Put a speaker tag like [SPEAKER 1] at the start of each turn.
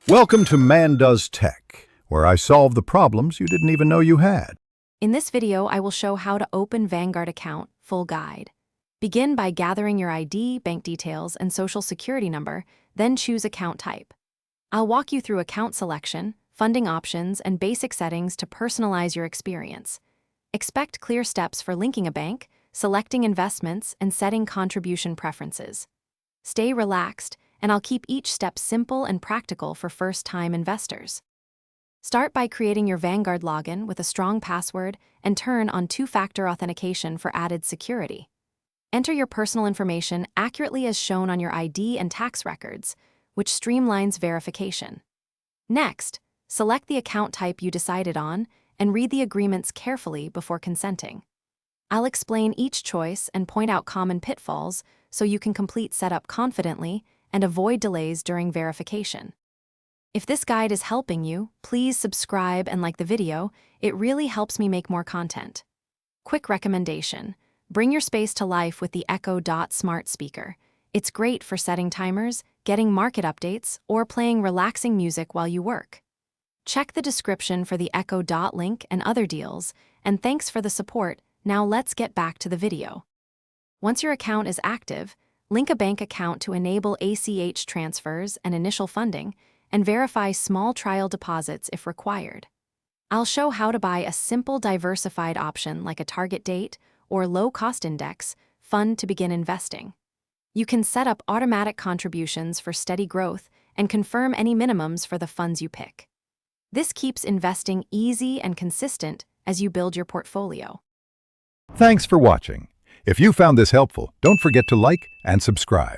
[SPEAKER 1] Welcome to Man Does Tech, where I solve the problems you didn't even know you had.
[SPEAKER 2] In this video, I will show how to open Vanguard account, full guide. Begin by gathering your ID, bank details, and social security number, then choose account type. I'll walk you through account selection, funding options, and basic settings to personalize your experience. Expect clear steps for linking a bank, selecting investments, and setting contribution preferences. Stay relaxed, and I'll keep each step simple and practical for first-time investors. Start by creating your Vanguard login with a strong password and turn on two-factor authentication for added security. Enter your personal information accurately as shown on your ID and tax records, which streamlines verification. Next, select the account type you decided on and read the agreements carefully before consenting. I'll explain each choice and point out common pitfalls so you can complete setup confidently and avoid delays during verification. If this guide is helping you, please subscribe and like the video. It really helps me make more content. Quick recommendation: bring your space to life with the Echo Dot smart speaker. It's great for setting timers, getting market updates, or playing relaxing music while you work. Check the description for the Echo Dot link and other deals, and thanks for the support. Now let's get back to the video. Once your account is active, link a bank account to enable ACH transfers and initial funding, and verify small trial deposits if required. I'll show how to buy a simple diversified option like a target date or low-cost index fund to begin investing. You can set up automatic contributions for steady growth and confirm any minimums for the funds you pick. This keeps investing easy and consistent as you build your portfolio.
[SPEAKER 1] Thanks for watching. If you found this helpful, don't forget to like and subscribe.